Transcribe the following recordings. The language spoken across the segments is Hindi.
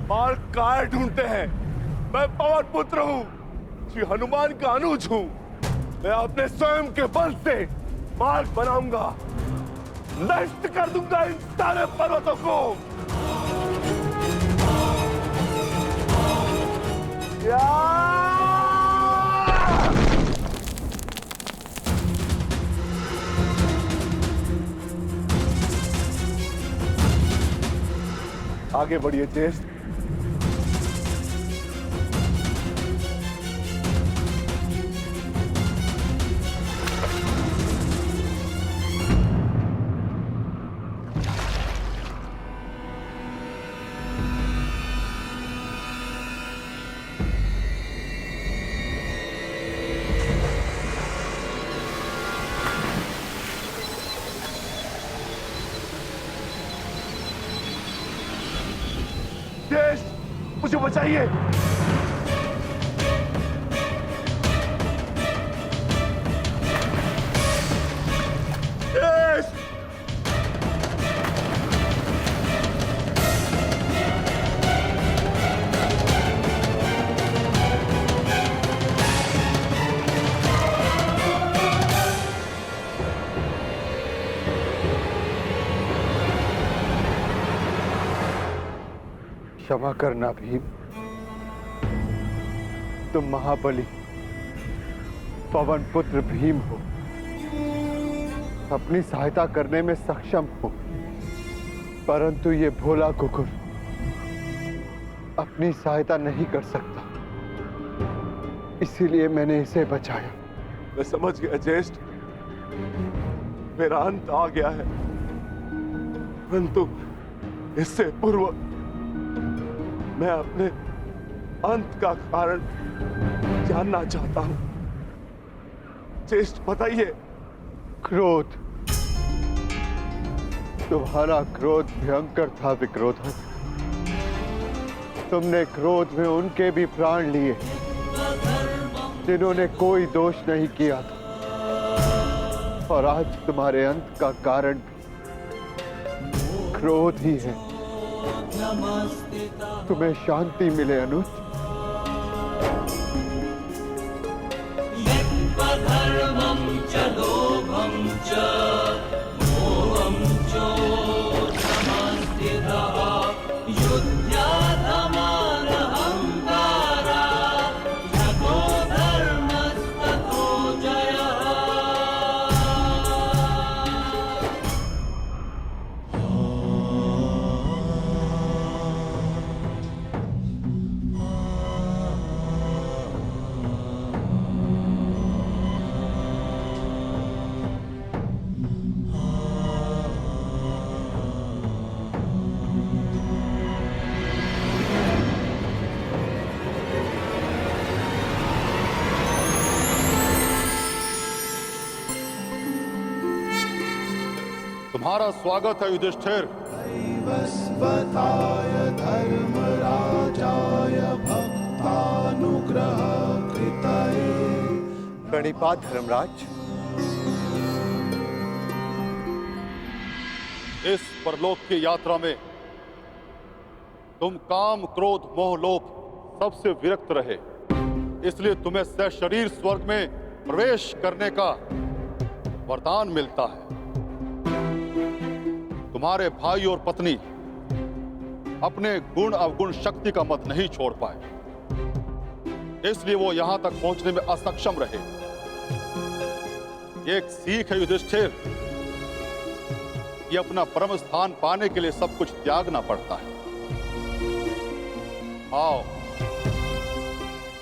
मार्ग काय ढूंढते हैं? मैं पवन पुत्र हूँ, श्री हनुमान का अनुज हूँ। मैं अपने स्वयं के बल से मार्ग बनाऊंगा, नष्ट कर दूंगा इन सारे पर्वतों को। आगे बढ़िए ज्येष्ठ। मुझे बचाइए। क्षमा करना भीम, तुम महाबली पवन पुत्र भीम हो, अपनी सहायता करने में सक्षम हो, परंतु ये भोला कुकुर अपनी सहायता नहीं कर सकता, इसीलिए मैंने इसे बचाया। मैं समझ गया ज्येष्ठ, मेरा अंत आ गया है, परंतु इससे पूर्व मैं अपने अंत का कारण जानना चाहता हूं। ज्येष्ठ बताइए। क्रोध, तुम्हारा क्रोध भयंकर था विक्रोधन। तुमने क्रोध में उनके भी प्राण लिए जिन्होंने कोई दोष नहीं किया था, और आज तुम्हारे अंत का कारण क्रोध ही है। तुम्हें शांति मिले अनुज। धर्मं च लोभं च मोहं चोषमस्थितः युध्याधमानहङ्कारा यतो धर्मस्ततो जयः। तुम्हारा स्वागत है युधिष्ठिर। वस्वताय धर्मराजाय भक्तानुग्रह कृतये। प्रणिपात धर्मराज। इस परलोक की यात्रा में तुम काम, क्रोध, मोह, लोभ सबसे विरक्त रहे, इसलिए तुम्हें सशरीर स्वर्ग में प्रवेश करने का वरदान मिलता है। तुम्हारे भाई और पत्नी अपने गुण अवगुण शक्ति का मत नहीं छोड़ पाए, इसलिए वो यहां तक पहुंचने में असक्षम रहे। ये एक सीख है युधिष्ठिर कि अपना परम स्थान पाने के लिए सब कुछ त्यागना पड़ता है। आओ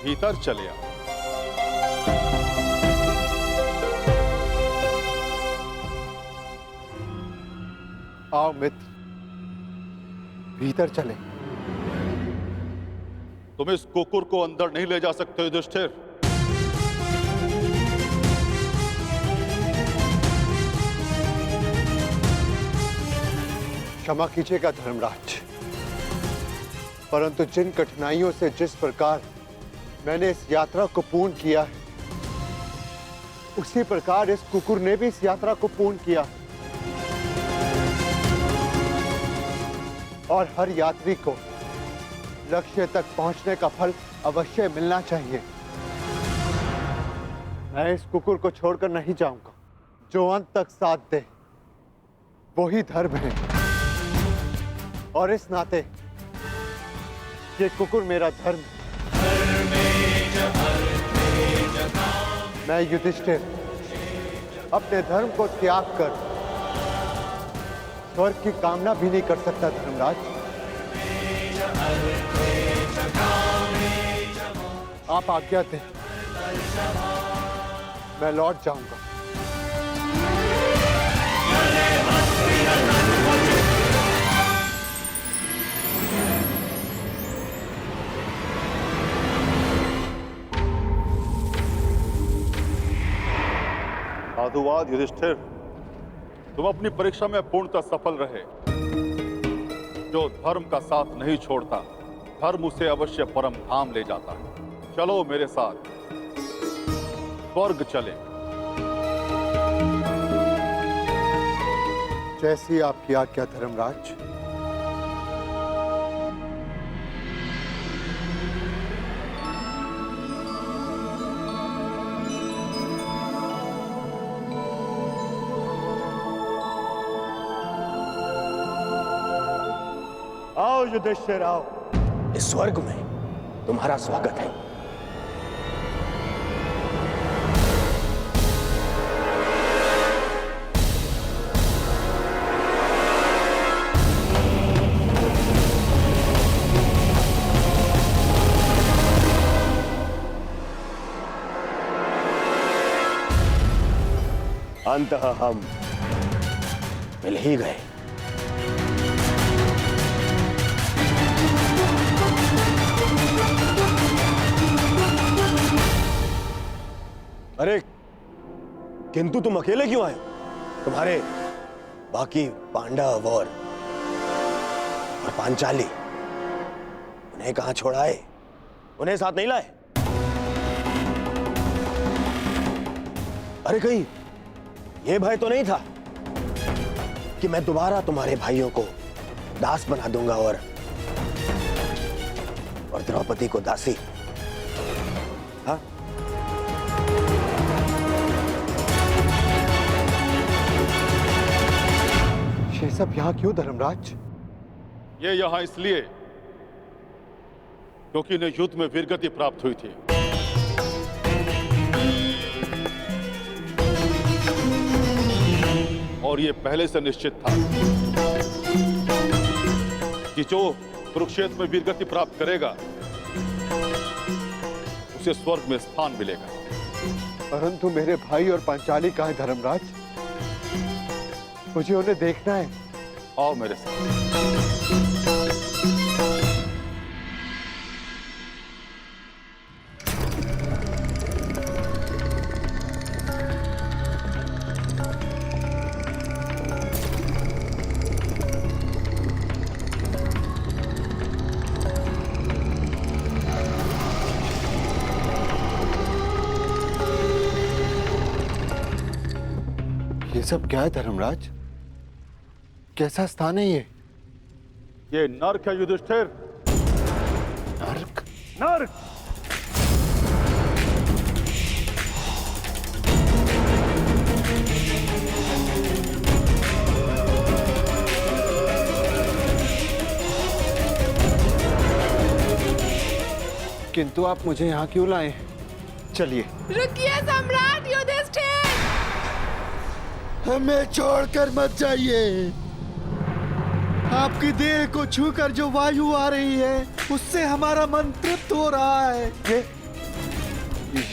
भीतर चले आओ। आओ मित्र, भीतर चले। तुम इस कुकुर को अंदर नहीं ले जा सकते युधिष्ठिर। क्षमा कीजिएगा धर्मराज, परंतु जिन कठिनाइयों से जिस प्रकार मैंने इस यात्रा को पूर्ण किया है, उसी प्रकार इस कुकुर ने भी इस यात्रा को पूर्ण किया है। और हर यात्री को लक्ष्य तक पहुंचने का फल अवश्य मिलना चाहिए। मैं इस कुकुर को छोड़कर नहीं जाऊंगा। जो अंत तक साथ दे वही धर्म है, और इस नाते ये कुकुर मेरा धर्म है। मैं युधिष्ठिर अपने धर्म को त्याग कर स्वर्ग की कामना भी नहीं कर सकता धर्मराज। आप आज्ञा दें, मैं लौट जाऊंगा। साधुवाद युधिष्ठिर, तुम अपनी परीक्षा में पूर्णतः सफल रहे। जो धर्म का साथ नहीं छोड़ता, धर्म उसे अवश्य परम धाम ले जाता है। चलो मेरे साथ स्वर्ग चले। जैसी आपकी आज्ञा धर्मराज। आओ युधिष्ठिर आओ। इस स्वर्ग में तुम्हारा स्वागत है। अंततः हम मिल ही गए। अरे किंतु तुम अकेले क्यों आए? तुम्हारे बाकी पांडव और पांचाली उन्हें कहां छोड़ाए? उन्हें साथ नहीं लाए? अरे कहीं यह भय तो नहीं था कि मैं दोबारा तुम्हारे भाइयों को दास बना दूंगा और द्रौपदी को दासी? हाँ, ये सब यहाँ क्यों धर्मराज? ये यहां इसलिए क्योंकि इन्हें युद्ध में वीरगति प्राप्त हुई थी। और ये पहले से निश्चित था कि जो कुरुक्षेत्र में वीरगति प्राप्त करेगा उसे स्वर्ग में स्थान मिलेगा। परंतु मेरे भाई और पांचाली कहाँ हैं धर्मराज? मुझे उन्हें देखना है। आओ मेरे साथ। ये सब क्या है धर्मराज? कैसा स्थान है ये? ये नर्क है युधिष्ठिर। नर्क? नर्क। किंतु आप मुझे यहाँ क्यों लाए? चलिए। रुकिए सम्राट युधिष्ठिर! हमें छोड़कर मत जाइए। आपकी देह को छूकर जो वायु आ रही है उससे हमारा मन तृप्त हो रहा है।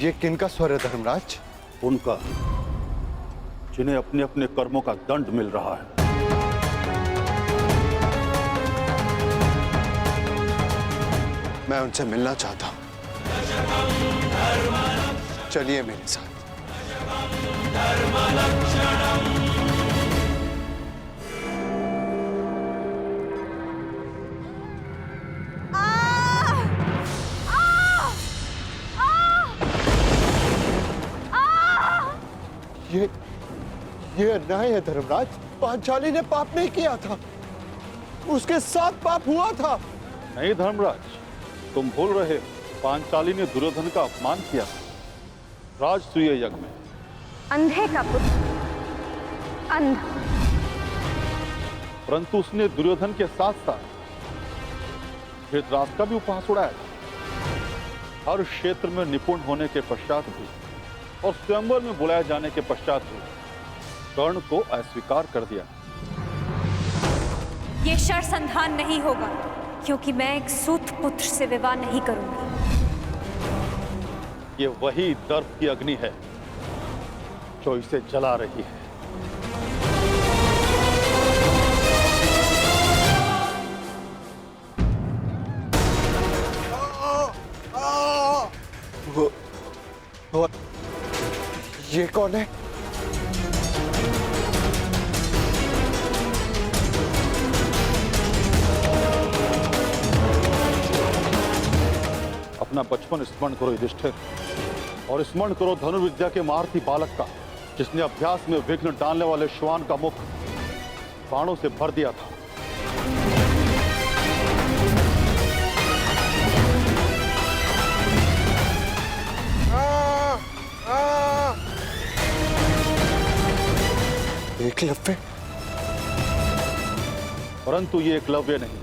ये किनका स्वर है धर्मराज? उनका, जिन्हें अपने अपने कर्मों का दंड मिल रहा है। मैं उनसे मिलना चाहता हूँ। चलिए मेरे साथ। ये अन्याय है धर्मराज। पांचाली ने पाप नहीं किया था, उसके साथ पाप हुआ था। नहीं धर्मराज, तुम भूल रहे हो, पांचाली ने दुर्योधन का अपमान किया राजसूय यज्ञ में। अंधे का पुत्र अंधा, परंतु उसने दुर्योधन के साथ साथ धृतराष्ट्र का भी उपहास उड़ाया। हर क्षेत्र में निपुण होने के पश्चात भी और स्वयंवर में बुलाए जाने के पश्चात भी कर्ण को अस्वीकार कर दिया। ये शरसंधान नहीं होगा, क्योंकि मैं एक सूत पुत्र से विवाह नहीं करूंगी। ये वही दर्प की अग्नि है जो इसे जला रही है। वो ये कौन है? अपना बचपन स्मरण करो युधिष्ठिर, और स्मरण करो धनुर्विद्या के महारथी बालक का, जिसने अभ्यास में विघ्न डालने वाले श्वान का मुख बाणों से भर दिया था। एकलव्य? परंतु ये एकलव्य नहीं,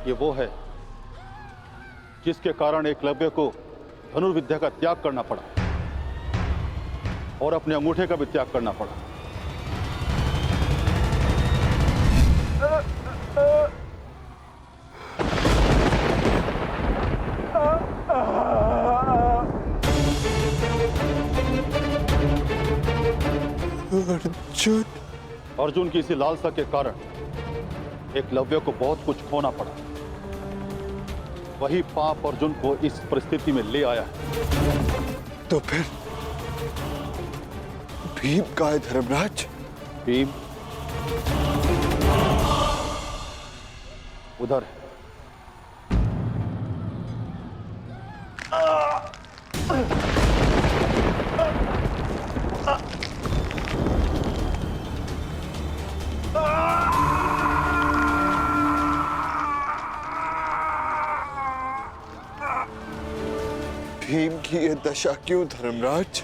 ये वो है जिसके कारण एकलव्य को धनुर्विद्या का त्याग करना पड़ा और अपने अंगूठे का भी त्याग करना पड़ा। अर्जुन? अर्जुन की इसी लालसा के कारण एकलव्य को बहुत कुछ खोना पड़ा। वही पाप अर्जुन को इस परिस्थिति में ले आया है। तो फिर भीम का है धर्मराज? भीम उधर है। भीम की ये दशा क्यों धर्मराज?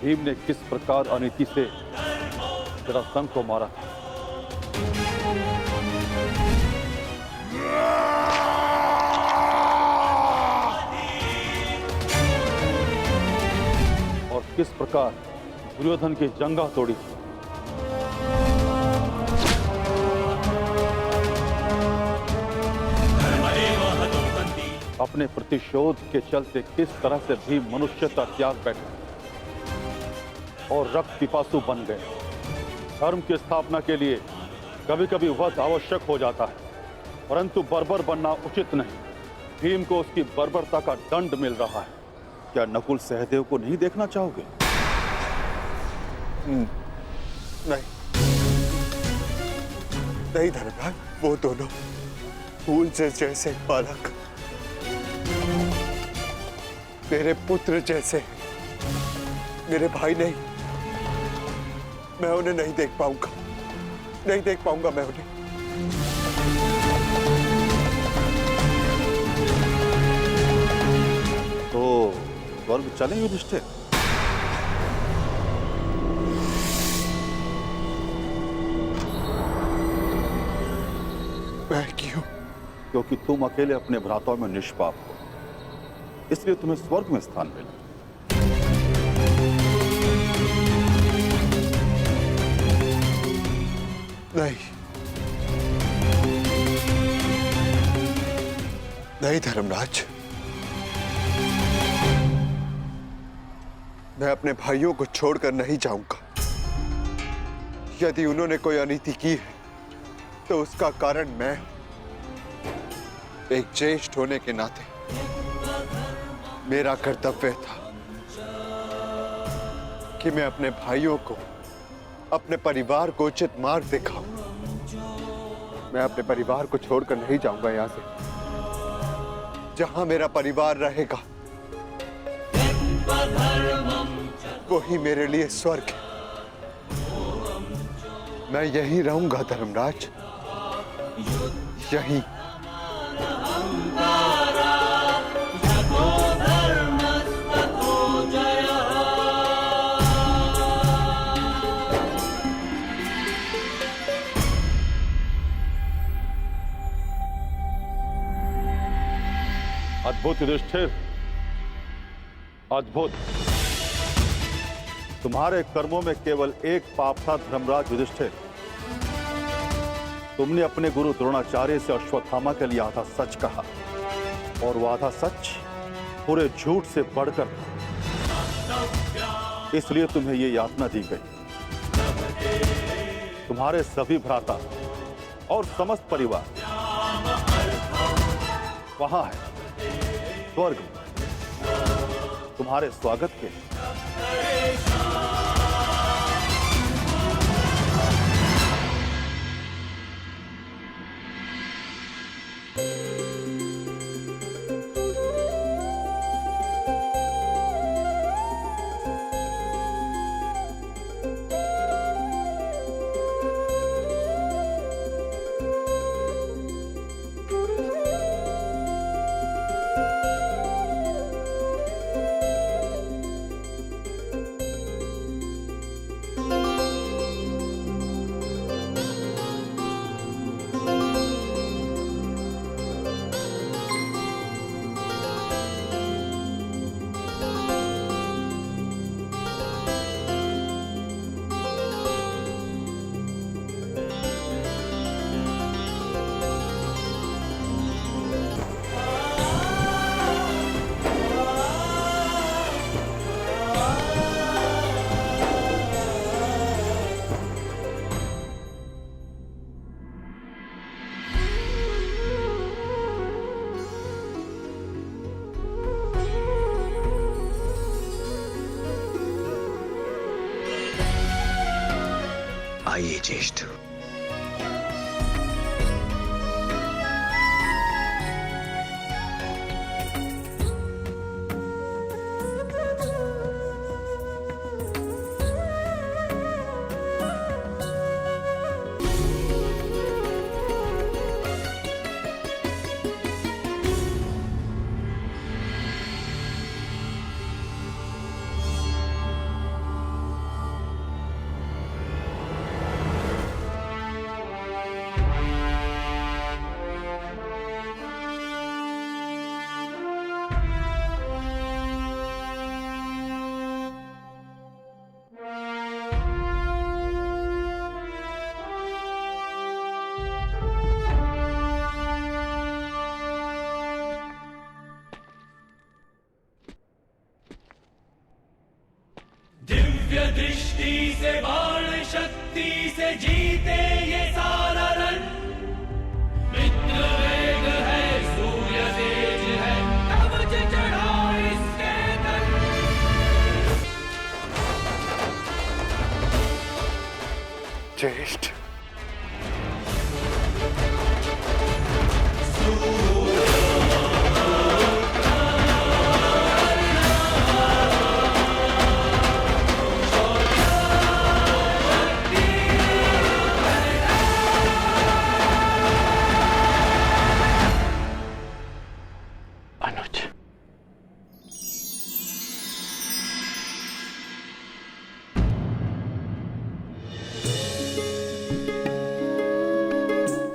भीम ने किस प्रकार अनीति से जरासंध को मारा था। और किस प्रकार दुर्योधन की जंगा तोड़ी थी। अपने प्रतिशोध के चलते किस तरह से भी मनुष्यता त्याग बैठा और रक्त पिपासु बन गए। धर्म की स्थापना के लिए कभी कभी वध आवश्यक हो जाता है, परंतु बर्बर बनना उचित नहीं। भीम को उसकी बर्बरता का दंड मिल रहा है। क्या नकुल सहदेव को नहीं देखना चाहोगे? नहीं नहीं धर्मराज, वो दोनों फूल से जैसे बालक मेरे पुत्र जैसे, मेरे भाई नहीं। मैं उन्हें नहीं देख पाऊंगा, नहीं देख पाऊंगा मैं उन्हें। तो स्वर्ग चलें युधिष्ठिर? मैं क्यों? क्योंकि तुम अकेले अपने भ्राताओं में निष्पाप हो, इसलिए तुम्हें स्वर्ग में स्थान मिला। नहीं नहीं धर्मराज, मैं अपने भाइयों को छोड़कर नहीं जाऊंगा। यदि उन्होंने कोई अनीति की है तो उसका कारण मैं, एक ज्येष्ठ होने के नाते मेरा कर्तव्य था कि मैं अपने भाइयों को, अपने परिवार को उचित मार्ग दिखाऊं। मैं अपने परिवार को छोड़कर नहीं जाऊंगा यहां से। जहां मेरा परिवार रहेगा वही मेरे लिए स्वर्ग है। मैं यहीं रहूंगा धर्मराज, यहीं। अद्भुत युधिष्ठिर, अद्भुत। तुम्हारे कर्मों में केवल एक पाप था धर्मराज युधिष्ठिर। तुमने अपने गुरु द्रोणाचार्य से अश्वत्थामा के लिए आधा सच कहा, और वो आधा सच पूरे झूठ से बढ़कर था। इसलिए तुम्हें ये यातना दी गई। तुम्हारे सभी भ्राता और समस्त परिवार वहां है, स्वर्ग में, तुम्हारे स्वागत के लिए। आइए ज्येष्ठ। दिव्य दृष्टि से बाण शक्ति से जीते ये सारा रण। मित्र वेग है, सूर्य तेज है, कवच चढ़ा इसके तन। ज्येष्ठ,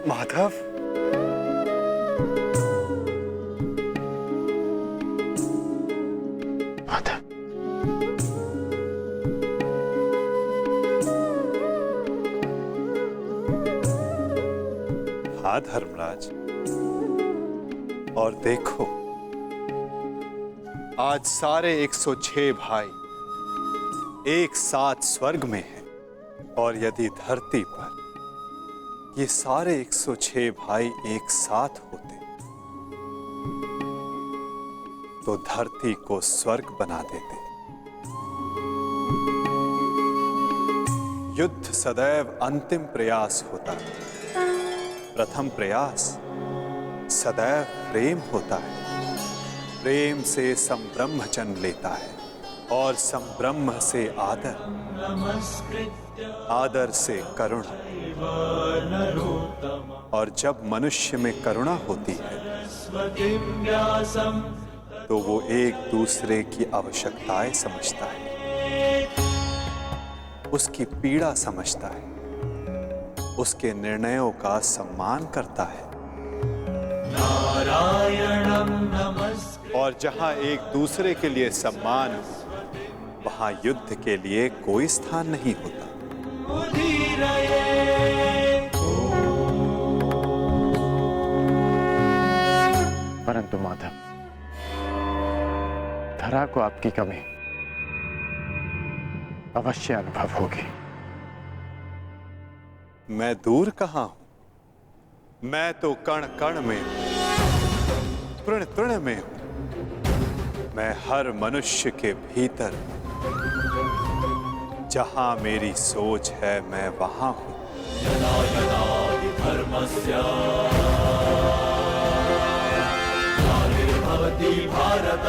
माधव, माधव, हाँ धर्मराज, और देखो आज सारे 106 भाई एक साथ स्वर्ग में हैं, और यदि धरती पर ये सारे 106 भाई एक साथ होते तो धरती को स्वर्ग बना देते। युद्ध सदैव अंतिम प्रयास होता है। प्रथम प्रयास सदैव प्रेम होता है। प्रेम से संब्रह्म जन्म लेता है, और संब्रह्म से आदर, आदर से करुणा, और जब मनुष्य में करुणा होती है तो वो एक दूसरे की आवश्यकताएं समझता है, उसकी पीड़ा समझता है, उसके निर्णयों का सम्मान करता है। नारायणं नमस्कृत्य और जहां एक दूसरे के लिए सम्मान हो, वहां युद्ध के लिए कोई स्थान नहीं होता। परंतु माधव, धरा को आपकी कमी अवश्य अनुभव होगी। मैं दूर कहां हूं, मैं तो कण कण में हूं, तृण तृण में हूं। मैं हर मनुष्य के भीतर हूं। जहां मेरी सोच है मैं वहां हूं। यदा यदा हि धर्मस्य ग्लानिर्भवति भारत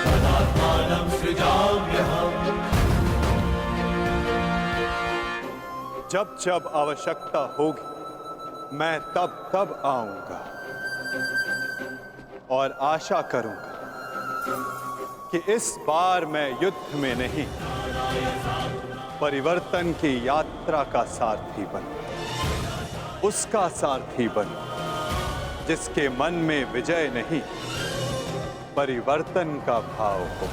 तदात्मानं सृजाम्यहम्। जब जब आवश्यकता होगी मैं तब तब आऊंगा और आशा करूंगा कि इस बार मैं युद्ध में नहीं, परिवर्तन की यात्रा का सारथी बनूं, उसका सारथी बनूं जिसके मन में विजय नहीं, परिवर्तन का भाव हो।